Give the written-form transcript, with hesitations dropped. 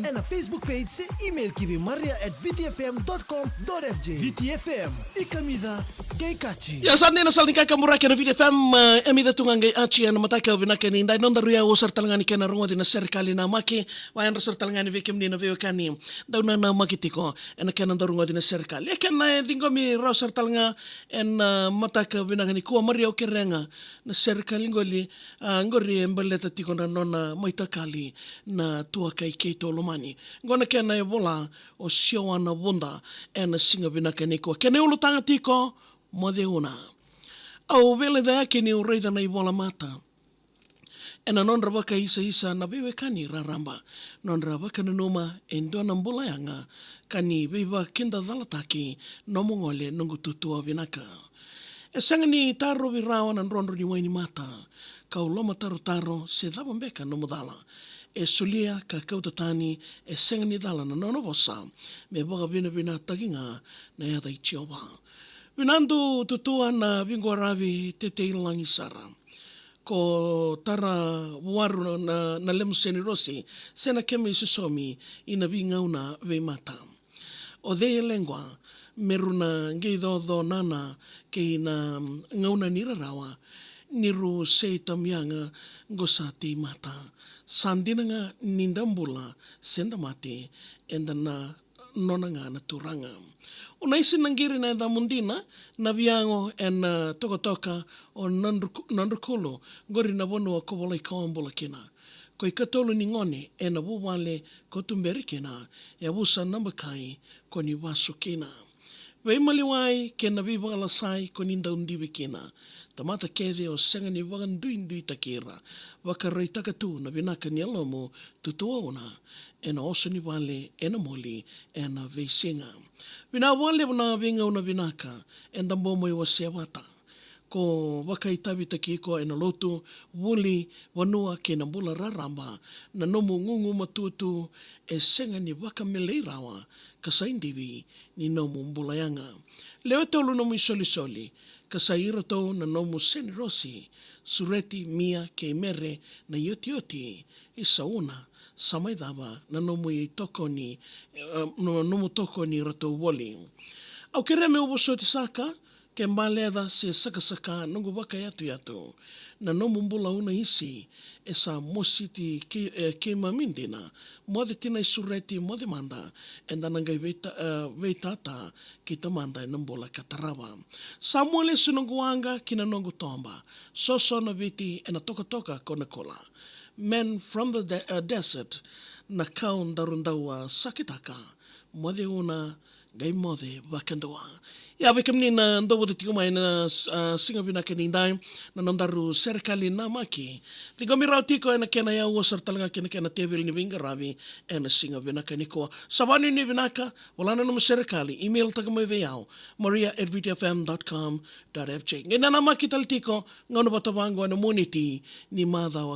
en na Facebook page se email kivi maria@vtfm.com.fj. VTFM, ikamida kay kachi. Ya saat ni nasal ni kakamura kena VTFM emida tungangai aci na mataka binaka ni ndai non daruya usar talangani kena rungo di na serikali na maki wayan rasar talangani vekem ni na vekani dauna na makitiko en kena darungo di na serikali kena dingomi rasar talanga en mataka binaka ni kuwa maria okerenga na serikali ngoli ngori embeleta tiko na nona moitakali na tua kai keito lomani ngona kena ebola o sioana bunda en singa binaka ni kuwa kena ulutanga tiko mode una. Au vele da ke ni ureida na ibola mata. Ena non rabaka isa na bewe kani raramba. Non rabaka na numa endona mbula yanga kani beba kinda dalataki no mongole nungu tutua vinaka. E sanga ni taro virawa na nronro ni waini mata. Kau loma taro se daba mbeka no mudala. E sulia ka kautatani e sanga ni dala na nono vosa. Me boga vina taginga na yada ichioba. Vinandu tutua na vingoravi te ilangi sara. Ko tara waru na lemu seni rosi, sena keme susomi ina vingauna ve mata. O de lengua, meruna ngeidodo nana ke ina ngauna nirarawa, niru se tamianga ngosa te mata. Sandinanga nindambula senda mate endana nonanga na turanga. Unaisi nangiri na eda mundina na viango en tokotoka o nandrukulu ngori na bono ko bola ikaombola kina. Ko ikatolu ni ngone e na buwale ko tumberi kina e abusa nambakai ko ni wasu kina. Wei maliwai ke na vibala sai ko ninda undiwe kina. Tamata kede o senga ni waganduindui takira. Wakarai takatu na vinaka ni alomo tutua una. E na oso ni wale e na moli e na veisinga. Vina wale wana vinga una vinaka e na momo i wasewata. Ko wakaitavi takiko e na lotu wuli wanua ke na mbula raramba na nomu ngungu matutu e senga ni wakameleirawa kasaindivi ni nomu mbulayanga. Leo tolu nomu isoli kasaira tau na nomu senirosi sureti mia ke mere na yoti isauna samaidava na nomu i toko ni nomu toko ni rato woli. Au kereme uboso saka ke mbaleda se saka nungu waka yatu na nomu mbula una isi esa mositi ke mamindina mode tina isureti mode manda enda nangai veitata kita manda nambula katarawa Samuel sununguanga kina nungu tomba soso na viti ena toka kona kola men from the desert na kaun darundawa sakitaka mode una gai mode wakandoa. Ya bekem ni na ndobo de tigo mai na singa bina kenindai na nondaru serikali na maki. Tigo mi rau tiko ena kena ya uosar talanga kena tevil ni vinga ravi ena singa bina keniko. Sabani ni binaka wala na serikali email tagamay veyao maria@vtfm.com.fj. Ngena na maki tal tiko ngono batabango na muniti ni madhawa